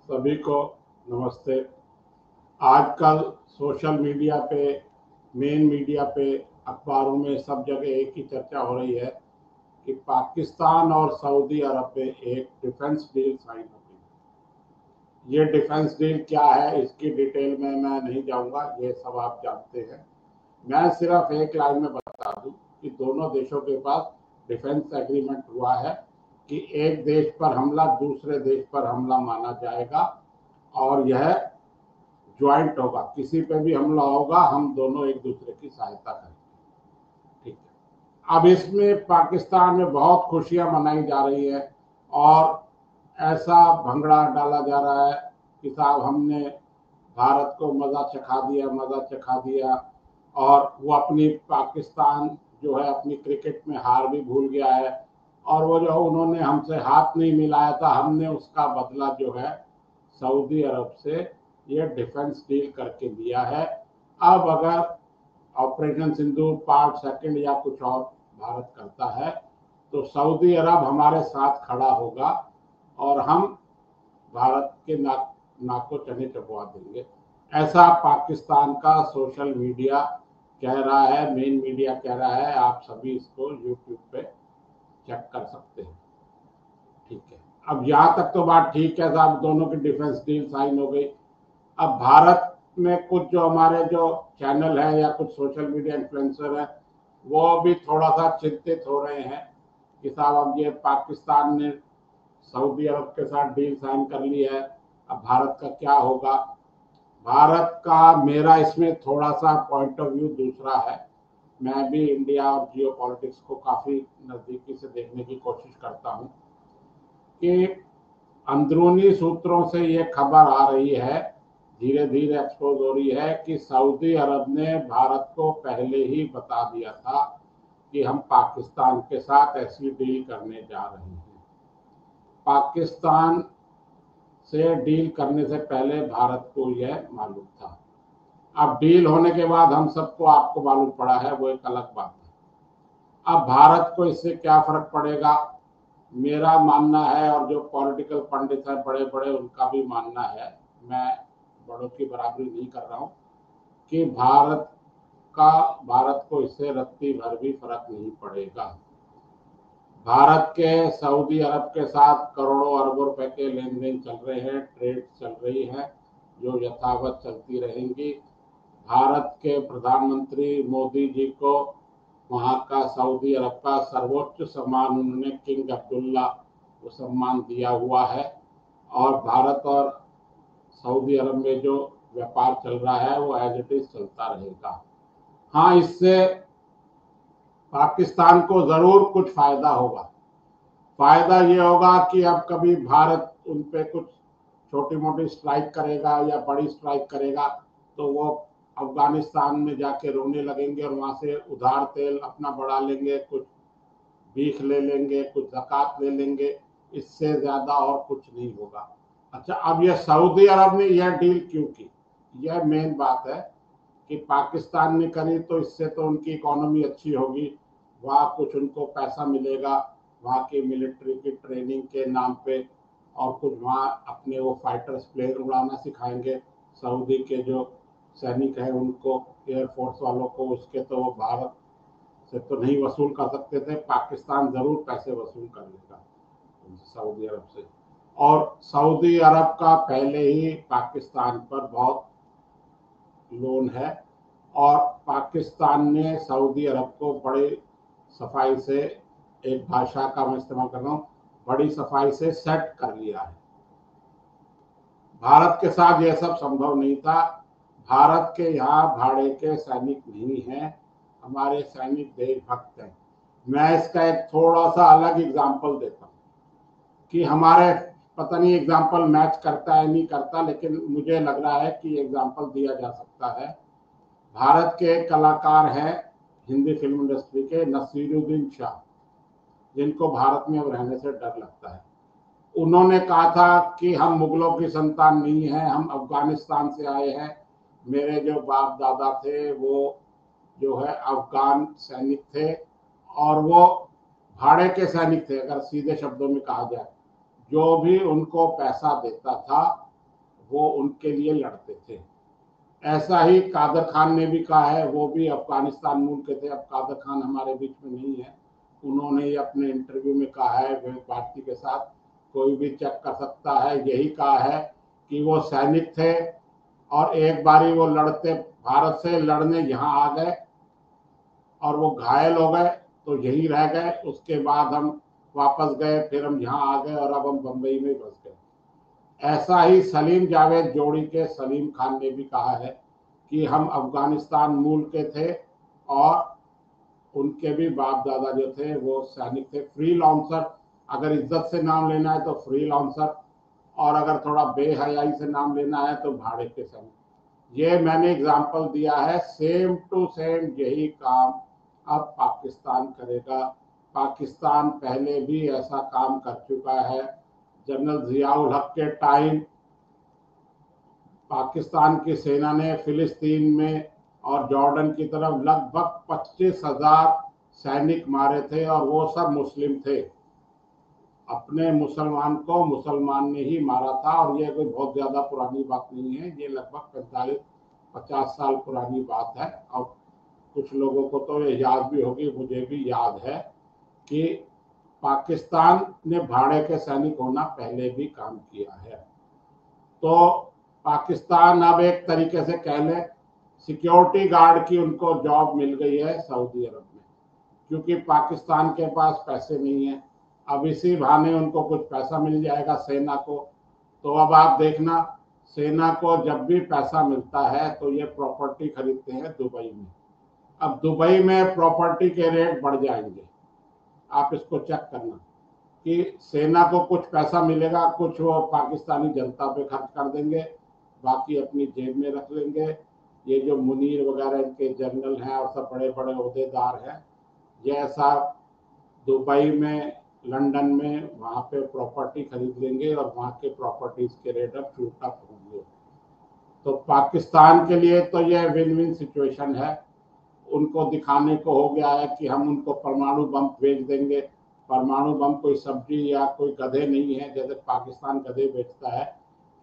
सभी को नमस्ते। आजकल सोशल मीडिया पे, मेन मीडिया पे, अखबारों में सब जगह एक ही चर्चा हो रही है कि पाकिस्तान और सऊदी अरब में एक डिफेंस डील साइन हो गई। ये डिफेंस डील क्या है इसकी डिटेल में मैं नहीं जाऊंगा, ये सब आप जानते हैं। मैं सिर्फ एक लाइन में बता दूं कि दोनों देशों के पास डिफेंस एग्रीमेंट हुआ है कि एक देश पर हमला दूसरे देश पर हमला माना जाएगा और यह ज्वाइंट होगा। किसी पे भी हमला होगा हम दोनों एक दूसरे की सहायता करेंगे। ठीक है। अब इसमें पाकिस्तान में बहुत खुशियां मनाई जा रही है और ऐसा भंगड़ा डाला जा रहा है कि साहब हमने भारत को मजा चखा दिया। और वो अपनी पाकिस्तान जो है अपनी क्रिकेट में हार भी भूल गया है और वो जो उन्होंने हमसे हाथ नहीं मिलाया था हमने उसका बदला जो है सऊदी अरब से ये डिफेंस डील करके लिया है। अब अगर ऑपरेशन सिंदूर पार्ट सेकंड या कुछ और भारत करता है तो सऊदी अरब हमारे साथ खड़ा होगा और हम भारत के नाक को चने चबवा देंगे। ऐसा पाकिस्तान का सोशल मीडिया कह रहा है, मेन मीडिया कह रहा है। आप सभी इसको यूट्यूब पे चेक कर सकते हैं। ठीक है। अब यहाँ तक तो बात ठीक है साहब, दोनों की डिफेंस डील साइन हो गई। अब भारत में कुछ जो हमारे जो चैनल है या कुछ सोशल मीडिया इन्फ्लुएंसर है वो भी थोड़ा सा चिंतित हो रहे हैं कि साहब अब ये पाकिस्तान ने सऊदी अरब के साथ डील साइन कर ली है, अब भारत का क्या होगा। भारत का मेरा इसमें थोड़ा सा पॉइंट ऑफ व्यू दूसरा है। मैं भी इंडिया और जियो पॉलिटिक्स को काफ़ी नज़दीकी से देखने की कोशिश करता हूँ कि अंदरूनी सूत्रों से ये खबर आ रही है, धीरे धीरे एक्सपोज हो रही है कि सऊदी अरब ने भारत को पहले ही बता दिया था कि हम पाकिस्तान के साथ ऐसी डील करने जा रहे हैं। पाकिस्तान से डील करने से पहले भारत को यह मालूम था। अब डील होने के बाद हम सबको आपको मालूम पड़ा है, वो एक अलग बात है। अब भारत को इससे क्या फर्क पड़ेगा, मेरा मानना है और जो पॉलिटिकल पंडित है बड़े बड़े उनका भी मानना है, मैं बड़ों की बराबरी नहीं कर रहा हूँ, कि भारत को इससे रत्ती भर भी फर्क नहीं पड़ेगा। भारत के सऊदी अरब के साथ करोड़ों अरबों रुपए के लेन देन चल रहे हैं, ट्रेड चल रही है जो यथावत चलती रहेंगी। भारत के प्रधानमंत्री मोदी जी को वहाँ का सऊदी अरब का सर्वोच्च सम्मान उन्होंने किंग अब्दुल्ला वो सम्मान दिया हुआ है और भारत और सऊदी अरब में जो व्यापार चल रहा है वो एज इट इज चलता रहेगा। हाँ, इससे पाकिस्तान को जरूर कुछ फायदा होगा। फायदा ये होगा कि अब कभी भारत उन पे कुछ छोटी मोटी स्ट्राइक करेगा या बड़ी स्ट्राइक करेगा तो वो अफगानिस्तान में जाके रोने लगेंगे और वहां से उधार तेल अपना बढ़ा लेंगे, कुछ भीख ले लेंगे, कुछ ज़कात ले लेंगे। इससे ज़्यादा और कुछ नहीं होगा। अच्छा, अब ये सऊदी अरब ने यह डील क्यों की, यह मेन बात है कि पाकिस्तान ने करी तो इससे तो उनकी इकोनॉमी अच्छी होगी, वहाँ कुछ उनको पैसा मिलेगा, वहाँ की मिलिट्री की ट्रेनिंग के नाम पे, और कुछ वहाँ अपने वो फाइटर्स प्लेन उड़ाना सिखाएंगे। सऊदी के जो सैनिक हैं उनको, एयरफोर्स वालों को, उसके तो वो भारत से तो नहीं वसूल कर सकते थे, पाकिस्तान ज़रूर पैसे वसूल कर लेगा सऊदी अरब से। और सऊदी अरब का पहले ही पाकिस्तान पर बहुत लोन है और पाकिस्तान ने सऊदी अरब को बड़ी सफाई से, एक भाषा का मैं इस्तेमाल कर रहा हूँ, बड़ी सफाई से सेट कर लिया है। भारत के साथ यह सब संभव नहीं था। भारत के यहाँ भाड़े के सैनिक नहीं हैं, हमारे सैनिक देशभक्त हैं। मैं इसका एक थोड़ा सा अलग एग्जाम्पल देता हूँ कि हमारे, पता नहीं एग्जाम्पल मैच करता है नहीं करता, लेकिन मुझे लग रहा है कि एग्जाम्पल दिया जा सकता है। भारत के एक कलाकार हैं हिंदी फिल्म इंडस्ट्री के, नसीरुद्दीन शाह, जिनको भारत में अब रहने से डर लगता है। उन्होंने कहा था कि हम मुगलों की संतान नहीं है, हम अफगानिस्तान से आए हैं, मेरे जो बाप दादा थे वो जो है अफगान सैनिक थे और वो भाड़े के सैनिक थे। अगर सीधे शब्दों में कहा जाए, जो भी उनको पैसा देता था वो उनके लिए लड़ते थे। ऐसा ही कादर खान ने भी कहा है, वो भी अफगानिस्तान मूल के थे। अब कादर खान हमारे बीच में नहीं है, उन्होंने अपने इंटरव्यू में कहा है, विवेक भारती के साथ कोई भी चेक कर सकता है, यही कहा है कि वो सैनिक थे और एक बारी वो लड़ते भारत से लड़ने यहाँ आ गए और वो घायल हो गए तो यही रह गए। उसके बाद हम वापस गए, फिर हम यहाँ आ गए और अब हम बम्बई में फंस गए। ऐसा ही सलीम जावेद जोड़ी के सलीम खान ने भी कहा है कि हम अफगानिस्तान मूल के थे और उनके भी बाप दादा जो थे वो सैनिक थे। फ्री लॉन्सर, अगर इज्जत से नाम लेना है तो फ्री लॉन्सर, और अगर थोड़ा बेहयाई से नाम लेना है तो भाड़े के सैनिक। ये मैंने एग्जाम्पल दिया है, सेम टू सेम यही काम अब पाकिस्तान करेगा। पाकिस्तान पहले भी ऐसा काम कर चुका है। जनरल जियाउल हक के टाइम पाकिस्तान की सेना ने फिलिस्तीन में और जॉर्डन की तरफ लगभग 25,000 सैनिक मारे थे और वो सब मुस्लिम थे। अपने मुसलमान को मुसलमान ने ही मारा था और ये कोई बहुत ज्यादा पुरानी बात नहीं है, ये लगभग 45-50 साल पुरानी बात है। और कुछ लोगों को तो ये याद भी होगी, मुझे भी याद है कि पाकिस्तान ने भाड़े के सैनिक होना पहले भी काम किया है। तो पाकिस्तान अब एक तरीके से कह लें सिक्योरिटी गार्ड की उनको जॉब मिल गई है सऊदी अरब में, क्योंकि पाकिस्तान के पास पैसे नहीं है। अब इसी बहाने उनको कुछ पैसा मिल जाएगा सेना को। तो अब आप देखना, सेना को जब भी पैसा मिलता है तो ये प्रॉपर्टी खरीदते हैं दुबई में। अब दुबई में प्रॉपर्टी के रेट बढ़ जाएंगे, आप इसको चेक करना कि सेना को कुछ पैसा मिलेगा, कुछ वो पाकिस्तानी जनता पे खर्च कर देंगे, बाकी अपनी जेब में रख लेंगे। ये जो मुनीर वगैरह इनके जनरल हैं और सब बड़े बड़े ओहदेदार हैं, ये ऐसा दुबई में, लंदन में वहाँ पे प्रॉपर्टी खरीद लेंगे और वहाँ के प्रॉपर्टीज के रेट अब शूट अप होंगे। तो पाकिस्तान के लिए तो ये विन विन सिचुएशन है। उनको दिखाने को हो गया है कि हम उनको परमाणु बम भेज देंगे। परमाणु बम कोई सब्जी या कोई गधे नहीं है, जैसे पाकिस्तान गधे बेचता है,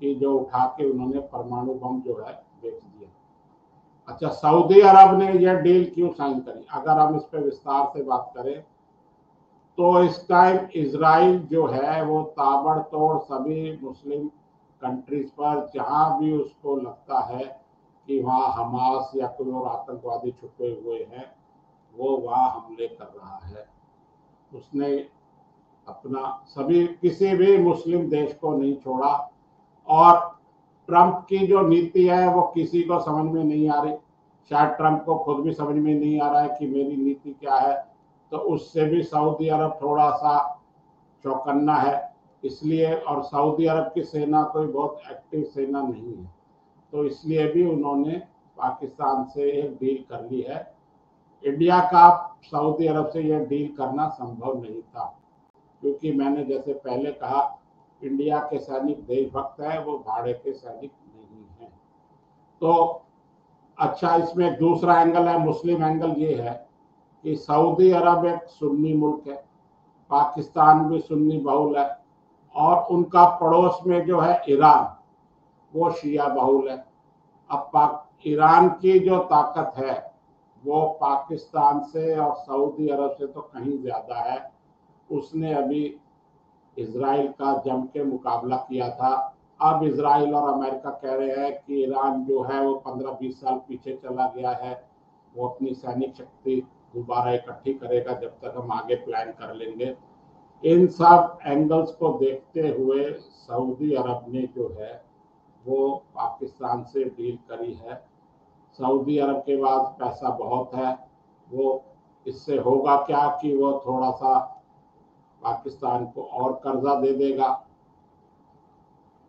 कि जो उठा के उन्होंने परमाणु बम जो है बेच दिया। अच्छा, सऊदी अरब ने यह डील क्यों साइन करी, अगर हम इस पर विस्तार से बात करें तो इस टाइम इजराइल जो है वो ताबड़तोड़ सभी मुस्लिम कंट्रीज पर जहां भी उसको लगता है कि वहाँ हमास या कोई और आतंकवादी छुपे हुए हैं, वो वहाँ हमले कर रहा है। उसने अपना सभी किसी भी मुस्लिम देश को नहीं छोड़ा। और ट्रंप की जो नीति है वो किसी को समझ में नहीं आ रही। शायद ट्रंप को खुद भी समझ में नहीं आ रहा है कि मेरी नीति क्या है। तो उससे भी सऊदी अरब थोड़ा सा चौकन्ना है इसलिए, और सऊदी अरब की सेना कोई बहुत एक्टिव सेना नहीं है, तो इसलिए भी उन्होंने पाकिस्तान से एक डील कर ली है। इंडिया का सऊदी अरब से यह डील करना संभव नहीं था, क्योंकि मैंने जैसे पहले कहा, इंडिया के सैनिक देशभक्त हैं, वो भाड़े के सैनिक नहीं हैं। तो अच्छा, इसमें एक दूसरा एंगल है, मुस्लिम एंगल ये है कि सऊदी अरब एक सुन्नी मुल्क है, पाकिस्तान भी सुन्नी बहुल है, और उनका पड़ोस में जो है ईरान, वो शिया बहुल है। अब ईरान की जो ताकत है वो पाकिस्तान से और सऊदी अरब से तो कहीं ज्यादा है। उसने अभी इजराइल का जम के मुकाबला किया था। अब इजराइल और अमेरिका कह रहे हैं कि ईरान जो है वो 15-20 साल पीछे चला गया है, वो अपनी सैनिक शक्ति दोबारा इकट्ठी करेगा जब तक हम आगे प्लान कर लेंगे। इन सब एंगल्स को देखते हुए सऊदी अरब ने जो है वो पाकिस्तान से डील करी है। सऊदी अरब के पास पैसा बहुत है, वो इससे होगा क्या कि वो थोड़ा सा पाकिस्तान को और कर्जा दे देगा,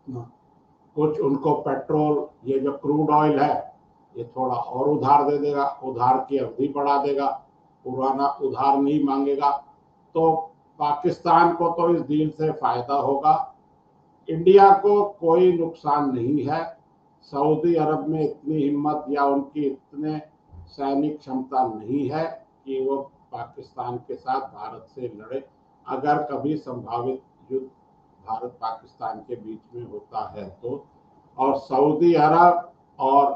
कुछ उनको पेट्रोल, ये जो क्रूड ऑयल है, ये थोड़ा और उधार दे देगा, उधार की अवधि बढ़ा देगा, पुराना उधार नहीं मांगेगा। तो पाकिस्तान को तो इस डील से फायदा होगा, इंडिया को कोई नुकसान नहीं है। सऊदी अरब में इतनी हिम्मत या उनकी इतने सैनिक क्षमता नहीं है कि वो पाकिस्तान के साथ भारत से लड़े, अगर कभी संभावित युद्ध भारत पाकिस्तान के बीच में होता है तो। और सऊदी अरब और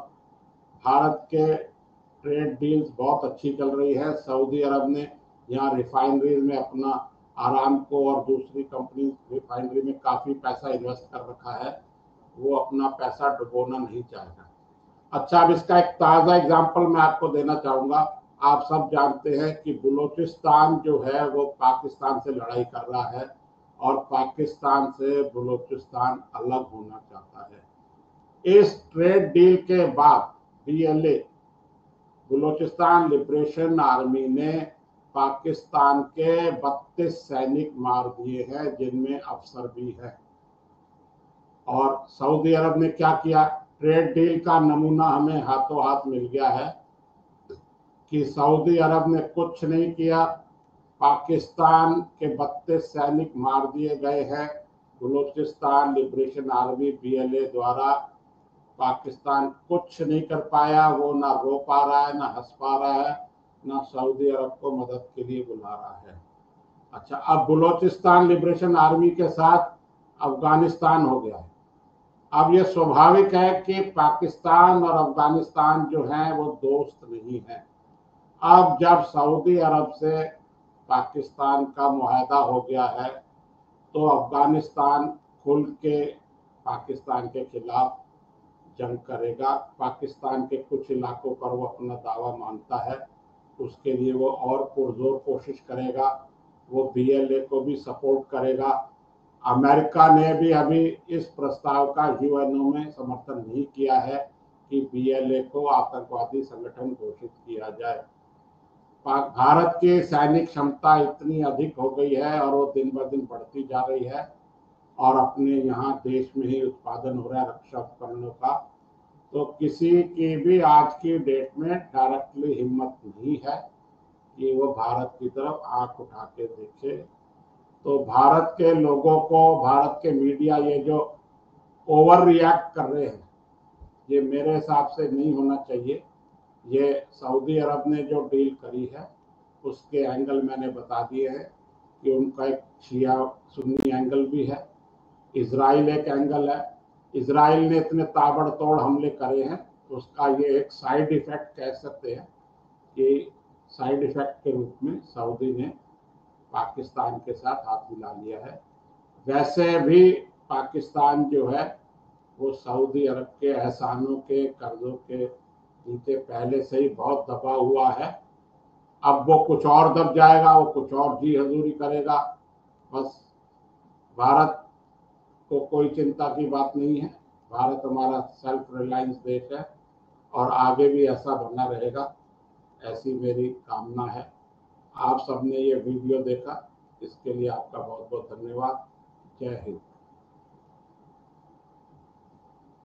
भारत के ट्रेड डील्स बहुत अच्छी चल रही है। सऊदी अरब ने यहाँ रिफाइनरीज में अपना आरामको और दूसरी कंपनी रिफाइनरी में काफ़ी पैसा इन्वेस्ट कर रखा है, वो अपना पैसा डुबोना नहीं चाहेगा। अच्छा, अब इसका एक ताज़ा एग्जाम्पल मैं आपको देना चाहूँगा। आप सब जानते हैं कि बलूचिस्तान जो है वो पाकिस्तान से लड़ाई कर रहा है और पाकिस्तान से बलूचिस्तान अलग होना चाहता है। इस ट्रेड डील के बाद BLA बलूचिस्तान लिबरेशन आर्मी ने पाकिस्तान के 32 सैनिक मार दिए हैं, जिनमें अफसर भी हैं। और सऊदी अरब ने क्या किया, ट्रेड डील का नमूना हमें हाथों हाथ मिल गया है कि सऊदी अरब ने कुछ नहीं किया, पाकिस्तान के 32 सैनिक मार दिए गए हैं। बलूचिस्तान लिबरेशन आर्मी BLA द्वारा पाकिस्तान कुछ नहीं कर पाया, वो ना रो पा रहा है, ना हंस पा रहा है, ना सऊदी अरब को मदद के लिए बुला रहा है। अच्छा, अब बलूचिस्तान लिबरेशन आर्मी के साथ अफगानिस्तान हो गया है। अब ये स्वाभाविक है कि पाकिस्तान और अफगानिस्तान जो हैं वो दोस्त नहीं हैं। अब जब सऊदी अरब से पाकिस्तान का मुआहदा हो गया है तो अफगानिस्तान खुल के पाकिस्तान के खिलाफ जंग करेगा। पाकिस्तान के कुछ इलाकों पर वो अपना दावा मानता है, उसके लिए वो और पुरजोर कोशिश करेगा। वो BLA को भी सपोर्ट करेगा। अमेरिका ने भी अभी इस प्रस्ताव का UNO में समर्थन नहीं किया है कि BLA को आतंकवादी संगठन घोषित किया जाए। भारत की सैनिक क्षमता इतनी अधिक हो गई है और वो दिन ब दिन बढ़ती जा रही है और अपने यहाँ देश में ही उत्पादन हो रहा है रक्षा उपकरणों का। तो किसी की भी आज की डेट में डायरेक्टली हिम्मत नहीं है कि वो भारत की तरफ आंख उठा के देखे। तो भारत के लोगों को, भारत के मीडिया ये जो ओवर रिएक्ट कर रहे हैं, ये मेरे हिसाब से नहीं होना चाहिए। ये सऊदी अरब ने जो डील करी है उसके एंगल मैंने बता दिए हैं कि उनका एक शिया सुन्नी एंगल भी है, इजराइल एक एंगल है। इजराइल ने इतने ताबड़तोड़ हमले करे हैं, उसका ये एक साइड इफेक्ट कह सकते हैं कि साइड इफेक्ट के रूप में सऊदी ने पाकिस्तान के साथ हाथ मिला लिया है। वैसे भी पाकिस्तान जो है वो सऊदी अरब के एहसानों के, कर्जों के नीचे पहले से ही बहुत दबा हुआ है। अब वो कुछ और दब जाएगा, वो कुछ और जी हजूरी करेगा। बस भारत को कोई चिंता की बात नहीं है। भारत हमारा सेल्फ रिलायंस देश है और आगे भी ऐसा बना रहेगा, ऐसी मेरी कामना है। आप सबने ये वीडियो देखा, इसके लिए आपका बहुत बहुत धन्यवाद। जय हिंद।